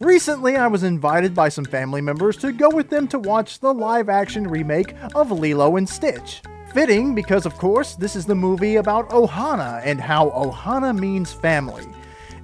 Recently, I was invited by some family members to go with them to watch the live-action remake of Lilo and Stitch. Fitting because, of course, this is the movie about Ohana and how Ohana means family.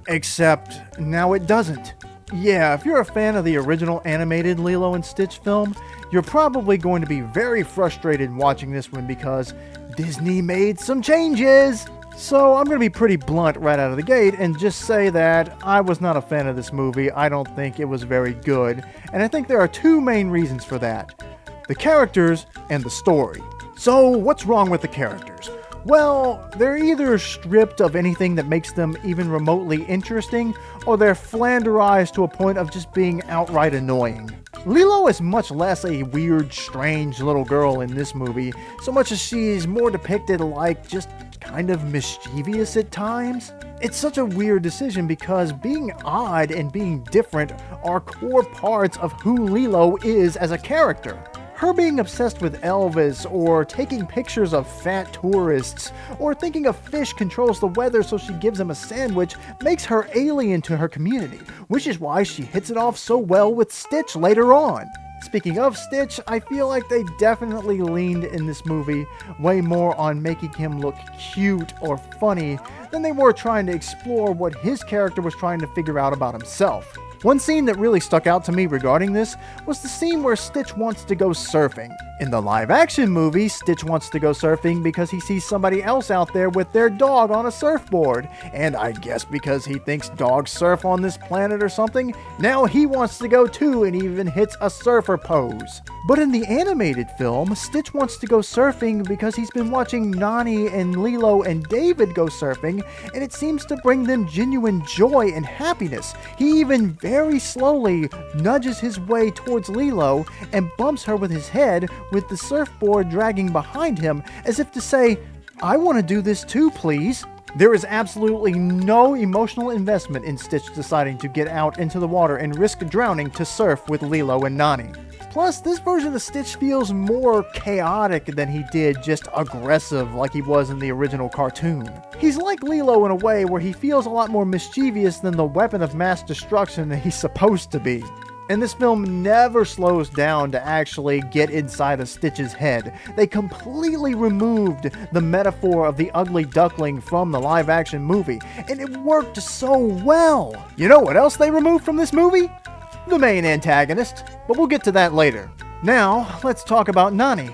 Except, now it doesn't. Yeah, if you're a fan of the original animated Lilo and Stitch film, you're probably going to be very frustrated watching this one because Disney made some changes! So I'm going to be pretty blunt right out of the gate and just say that I was not a fan of this movie. I don't think it was very good, and I think there are two main reasons for that: the characters and the story. So what's wrong with the characters? Well, they're either stripped of anything that makes them even remotely interesting, or they're flanderized to a point of just being outright annoying. Lilo is much less a weird, strange little girl in this movie, so much as she's more depicted like just kind of mischievous at times. It's such a weird decision because being odd and being different are core parts of who Lilo is as a character. Her being obsessed with Elvis, or taking pictures of fat tourists, or thinking a fish controls the weather so she gives him a sandwich makes her alien to her community, which is why she hits it off so well with Stitch later on. Speaking of Stitch, I feel like they definitely leaned in this movie way more on making him look cute or funny than they were trying to explore what his character was trying to figure out about himself. One scene that really stuck out to me regarding this was the scene where Stitch wants to go surfing. In the live-action movie, Stitch wants to go surfing because he sees somebody else out there with their dog on a surfboard, and I guess because he thinks dogs surf on this planet or something, now he wants to go too and even hits a surfer pose. But in the animated film, Stitch wants to go surfing because he's been watching Nani and Lilo and David go surfing, and it seems to bring them genuine joy and happiness. He even very slowly nudges his way towards Lilo and bumps her with his head, with the surfboard dragging behind him, as if to say, "I want to do this too, please." There is absolutely no emotional investment in Stitch deciding to get out into the water and risk drowning to surf with Lilo and Nani. Plus, this version of Stitch feels more chaotic than he did just aggressive like he was in the original cartoon. He's like Lilo in a way where he feels a lot more mischievous than the weapon of mass destruction that he's supposed to be. And this film never slows down to actually get inside of Stitch's head. They completely removed the metaphor of the ugly duckling from the live-action movie, and it worked so well. You know what else they removed from this movie? The main antagonist, but we'll get to that later. Now, let's talk about Nani.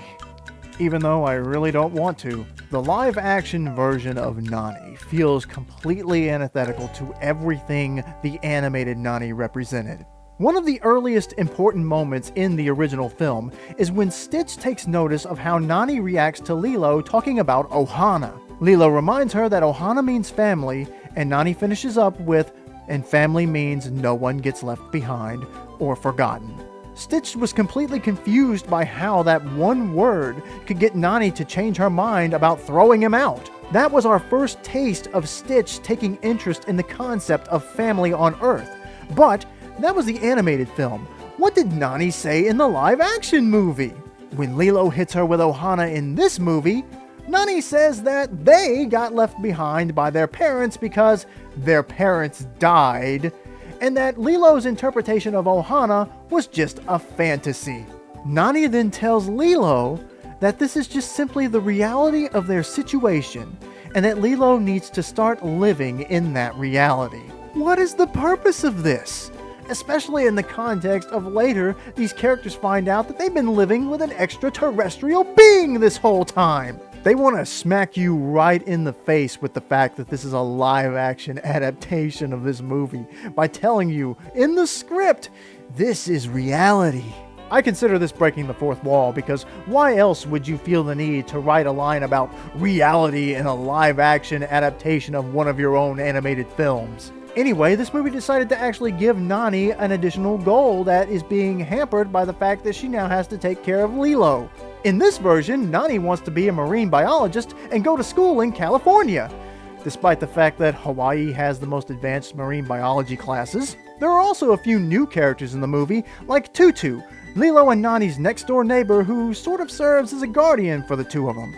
Even though I really don't want to. The live-action version of Nani feels completely antithetical to everything the animated Nani represented. One of the earliest important moments in the original film is when Stitch takes notice of how Nani reacts to Lilo talking about Ohana. Lilo reminds her that Ohana means family, and Nani finishes up with, "and family means no one gets left behind or forgotten." Stitch was completely confused by how that one word could get Nani to change her mind about throwing him out. That was our first taste of Stitch taking interest in the concept of family on Earth. But that was the animated film. What did Nani say in the live-action movie? When Lilo hits her with Ohana in this movie, Nani says that they got left behind by their parents because their parents died, and that Lilo's interpretation of Ohana was just a fantasy. Nani then tells Lilo that this is just simply the reality of their situation, and that Lilo needs to start living in that reality. What is the purpose of this? Especially in the context of later, these characters find out that they've been living with an extraterrestrial being this whole time. They want to smack you right in the face with the fact that this is a live-action adaptation of this movie by telling you, in the script, this is reality. I consider this breaking the fourth wall because why else would you feel the need to write a line about reality in a live-action adaptation of one of your own animated films? Anyway, this movie decided to actually give Nani an additional goal that is being hampered by the fact that she now has to take care of Lilo. In this version, Nani wants to be a marine biologist and go to school in California. Despite the fact that Hawaii has the most advanced marine biology classes, there are also a few new characters in the movie, like Tutu, Lilo and Nani's next-door neighbor who sort of serves as a guardian for the two of them.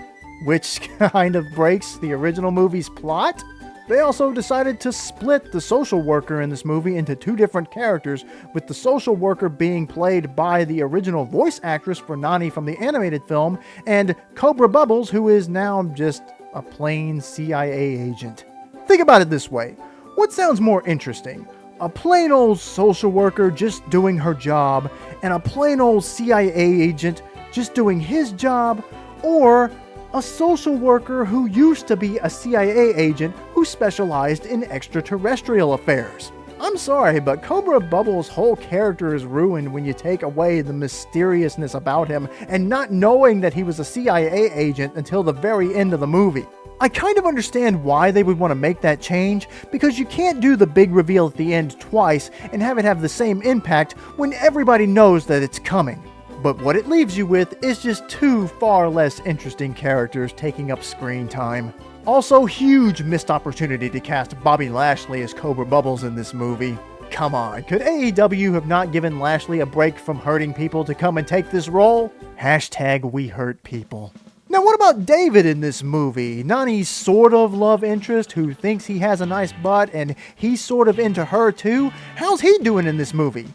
Which kind of breaks the original movie's plot. They also decided to split the social worker in this movie into two different characters, with the social worker being played by the original voice actress for Nani from the animated film, and Cobra Bubbles, who is now just a plain CIA agent. Think about it this way. What sounds more interesting? A plain old social worker just doing her job, and a plain old CIA agent just doing his job, or a social worker who used to be a CIA agent who specialized in extraterrestrial affairs? I'm sorry, but Cobra Bubbles' whole character is ruined when you take away the mysteriousness about him and not knowing that he was a CIA agent until the very end of the movie. I kind of understand why they would want to make that change, because you can't do the big reveal at the end twice and have it have the same impact when everybody knows that it's coming. But what it leaves you with is just two far less interesting characters taking up screen time. Also, huge missed opportunity to cast Bobby Lashley as Cobra Bubbles in this movie. Come on, could AEW have not given Lashley a break from hurting people to come and take this role? Hashtag we hurt people. Now what about David in this movie? Nani's sort of love interest who thinks he has a nice butt and he's sort of into her too? How's he doing in this movie?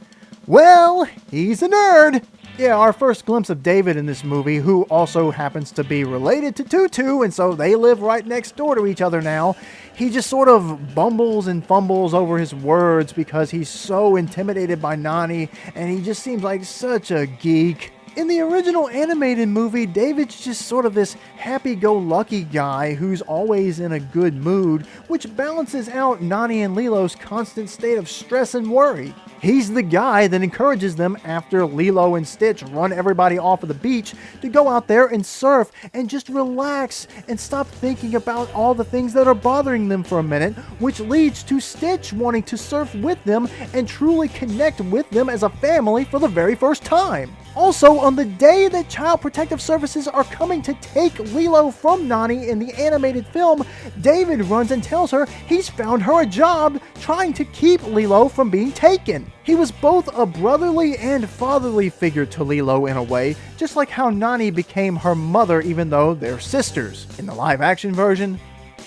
Well, he's a nerd. Yeah, our first glimpse of David in this movie, who also happens to be related to Tutu, and so they live right next door to each other now. He just sort of bumbles and fumbles over his words because he's so intimidated by Nani, and he just seems like such a geek. In the original animated movie, David's just sort of this happy-go-lucky guy who's always in a good mood, which balances out Nani and Lilo's constant state of stress and worry. He's the guy that encourages them after Lilo and Stitch run everybody off of the beach to go out there and surf and just relax and stop thinking about all the things that are bothering them for a minute, which leads to Stitch wanting to surf with them and truly connect with them as a family for the very first time. Also, on the day that Child Protective Services are coming to take Lilo from Nani in the animated film, David runs and tells her he's found her a job trying to keep Lilo from being taken. He was both a brotherly and fatherly figure to Lilo in a way, just like how Nani became her mother even though they're sisters. In the live-action version,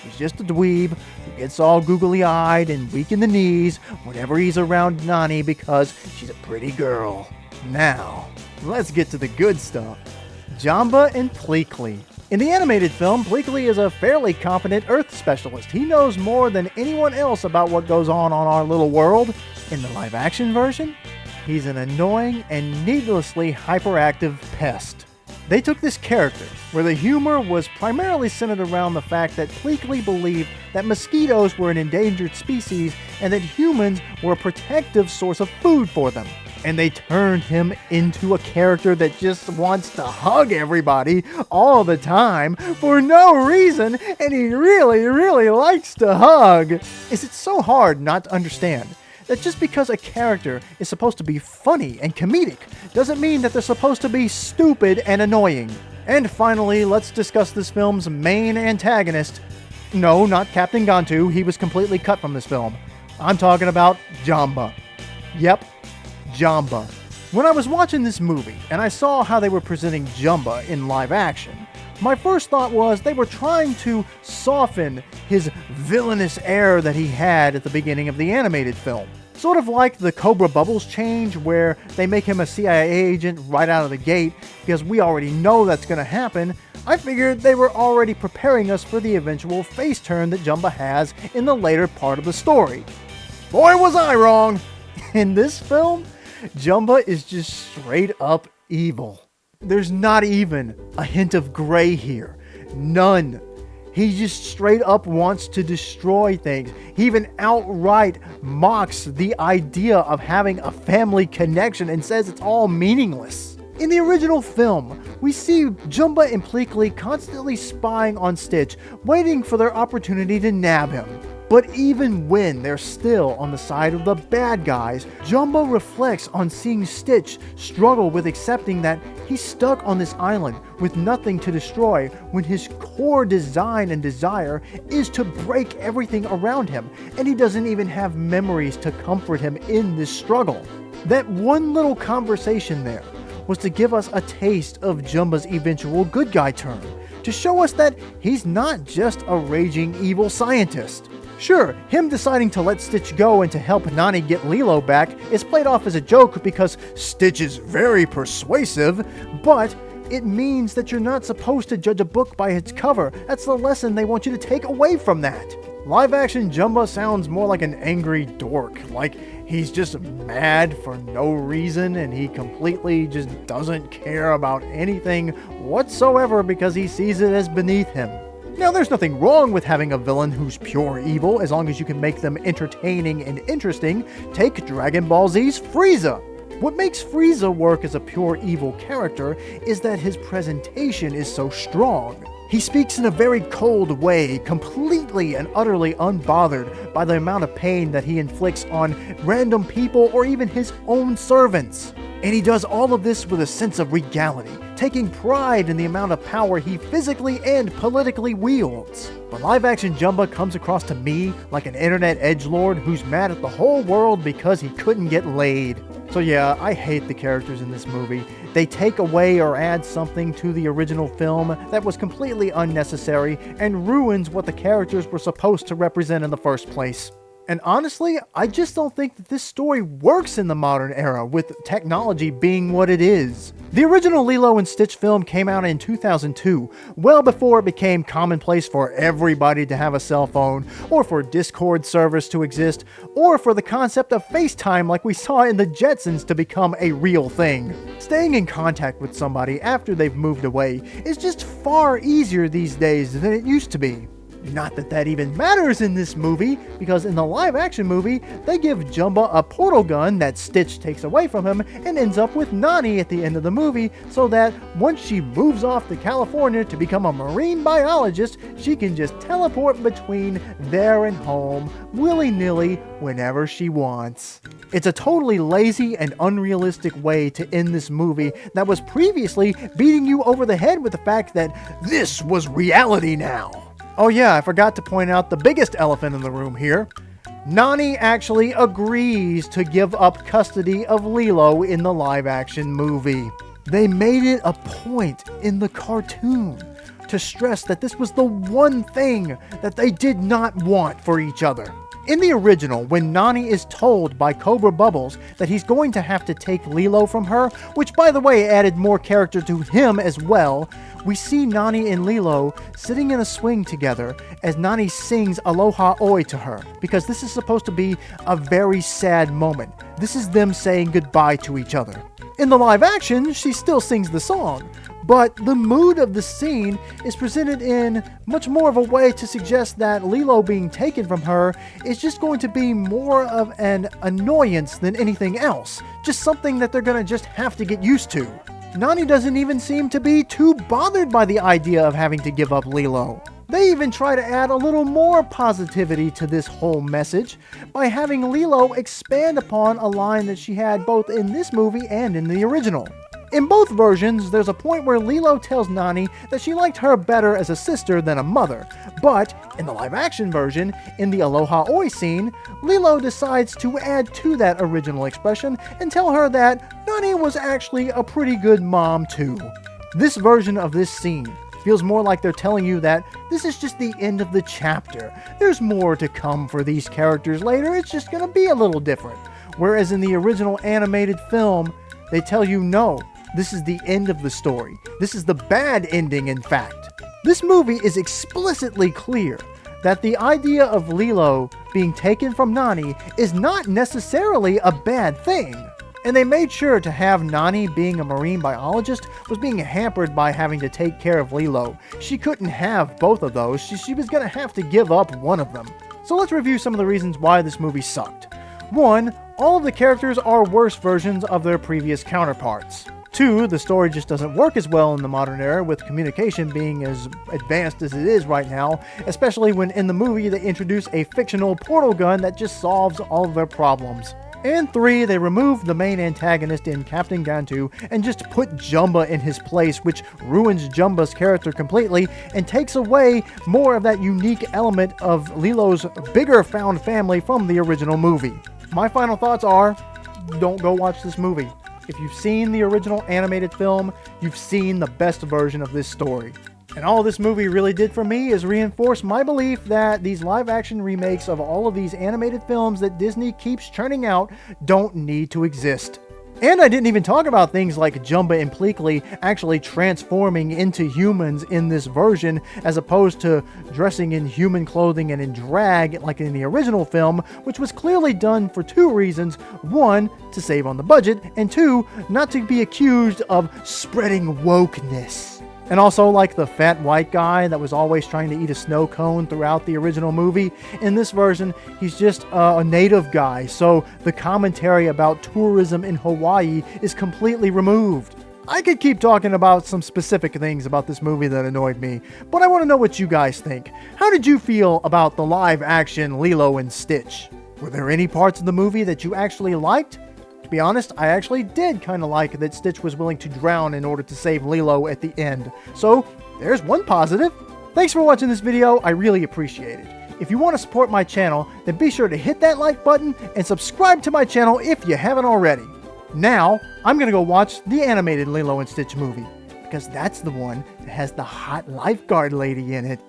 he's just a dweeb who gets all googly-eyed and weak in the knees whenever he's around Nani because she's a pretty girl. Now, let's get to the good stuff. Jamba and Pleakley. In the animated film, Pleakley is a fairly competent Earth specialist. He knows more than anyone else about what goes on our little world. In the live-action version, he's an annoying and needlessly hyperactive pest. They took this character, where the humor was primarily centered around the fact that Pleakley believed that mosquitoes were an endangered species and that humans were a protective source of food for them. And they turned him into a character that just wants to hug everybody all the time for no reason, and he really, really likes to hug. Is it so hard not to understand that just because a character is supposed to be funny and comedic doesn't mean that they're supposed to be stupid and annoying? And finally, let's discuss this film's main antagonist. No, not Captain Gantu, he was completely cut from this film. I'm talking about Jamba. Yep. Jamba. When I was watching this movie and I saw how they were presenting Jamba in live action, my first thought was they were trying to soften his villainous air that he had at the beginning of the animated film. Sort of like the Cobra Bubbles change where they make him a CIA agent right out of the gate because we already know that's going to happen. I figured they were already preparing us for the eventual face turn that Jamba has in the later part of the story. Boy, was I wrong! In this film, Jamba is just straight up evil. There's not even a hint of gray here. None. He just straight up wants to destroy things. He even outright mocks the idea of having a family connection and says it's all meaningless. In the original film, we see Jamba and Pleakley constantly spying on Stitch, waiting for their opportunity to nab him. But even when they're still on the side of the bad guys, Jamba reflects on seeing Stitch struggle with accepting that he's stuck on this island with nothing to destroy when his core design and desire is to break everything around him, and he doesn't even have memories to comfort him in this struggle. That one little conversation there was to give us a taste of Jumba's eventual good guy turn, to show us that he's not just a raging evil scientist. Sure, him deciding to let Stitch go and to help Nani get Lilo back is played off as a joke because Stitch is very persuasive, but it means that you're not supposed to judge a book by its cover. That's the lesson they want you to take away from that. Live-action Jumba sounds more like an angry dork, like he's just mad for no reason and he completely just doesn't care about anything whatsoever because he sees it as beneath him. Now, there's nothing wrong with having a villain who's pure evil as long as you can make them entertaining and interesting. Take Dragon Ball Z's Frieza. What makes Frieza work as a pure evil character is that his presentation is so strong. He speaks in a very cold way, completely and utterly unbothered by the amount of pain that he inflicts on random people or even his own servants. And he does all of this with a sense of regality, taking pride in the amount of power he physically and politically wields. But live-action Jumba comes across to me like an internet edgelord who's mad at the whole world because he couldn't get laid. So yeah, I hate the characters in this movie. They take away or add something to the original film that was completely unnecessary and ruins what the characters were supposed to represent in the first place. And honestly, I just don't think that this story works in the modern era, with technology being what it is. The original Lilo and Stitch film came out in 2002, well before it became commonplace for everybody to have a cell phone, or for Discord servers to exist, or for the concept of FaceTime like we saw in the Jetsons to become a real thing. Staying in contact with somebody after they've moved away is just far easier these days than it used to be. Not that that even matters in this movie, because in the live-action movie, they give Jumba a portal gun that Stitch takes away from him and ends up with Nani at the end of the movie, so that once she moves off to California to become a marine biologist, she can just teleport between there and home, willy-nilly, whenever she wants. It's a totally lazy and unrealistic way to end this movie that was previously beating you over the head with the fact that this was reality now. Oh yeah, I forgot to point out the biggest elephant in the room here. Nani actually agrees to give up custody of Lilo in the live-action movie. They made it a point in the cartoon to stress that this was the one thing that they did not want for each other. In the original, when Nani is told by Cobra Bubbles that he's going to have to take Lilo from her, which by the way added more character to him as well, we see Nani and Lilo sitting in a swing together as Nani sings Aloha Oi to her, because this is supposed to be a very sad moment. This is them saying goodbye to each other. In the live action, she still sings the song, but the mood of the scene is presented in much more of a way to suggest that Lilo being taken from her is just going to be more of an annoyance than anything else, just something that they're going to just have to get used to. Nani doesn't even seem to be too bothered by the idea of having to give up Lilo. They even try to add a little more positivity to this whole message by having Lilo expand upon a line that she had both in this movie and in the original. In both versions, there's a point where Lilo tells Nani that she liked her better as a sister than a mother, but in the live-action version, in the Aloha Oi scene, Lilo decides to add to that original expression and tell her that Nani was actually a pretty good mom too. This version of this scene feels more like they're telling you that this is just the end of the chapter. There's more to come for these characters later, it's just gonna be a little different. Whereas in the original animated film, they tell you no, this is the end of the story. This is the bad ending, in fact. This movie is explicitly clear that the idea of Lilo being taken from Nani is not necessarily a bad thing. And they made sure to have Nani being a marine biologist was being hampered by having to take care of Lilo. She couldn't have both of those. She was going to have to give up one of them. So let's review some of the reasons why this movie sucked. 1. All of the characters are worse versions of their previous counterparts. 2. The story just doesn't work as well in the modern era, with communication being as advanced as it is right now, especially when in the movie they introduce a fictional portal gun that just solves all of their problems. And 3, they removed the main antagonist in Captain Gantu and just put Jumba in his place, which ruins Jumba's character completely and takes away more of that unique element of Lilo's bigger found family from the original movie. My final thoughts are, don't go watch this movie. If you've seen the original animated film, you've seen the best version of this story. And all this movie really did for me is reinforce my belief that these live-action remakes of all of these animated films that Disney keeps churning out don't need to exist. And I didn't even talk about things like Jumba and Pleakley actually transforming into humans in this version, as opposed to dressing in human clothing and in drag like in the original film, which was clearly done for two reasons. One, to save on the budget, and two, not to be accused of spreading wokeness. And also, like the fat white guy that was always trying to eat a snow cone throughout the original movie, in this version, he's just a native guy, so the commentary about tourism in Hawaii is completely removed. I could keep talking about some specific things about this movie that annoyed me, but I want to know what you guys think. How did you feel about the live-action Lilo and Stitch? Were there any parts of the movie that you actually liked? To be honest, I actually did kind of like that Stitch was willing to drown in order to save Lilo at the end. So, there's one positive. Thanks for watching this video, I really appreciate it. If you want to support my channel, then be sure to hit that like button and subscribe to my channel if you haven't already. Now, I'm going to go watch the animated Lilo and Stitch movie, because that's the one that has the hot lifeguard lady in it.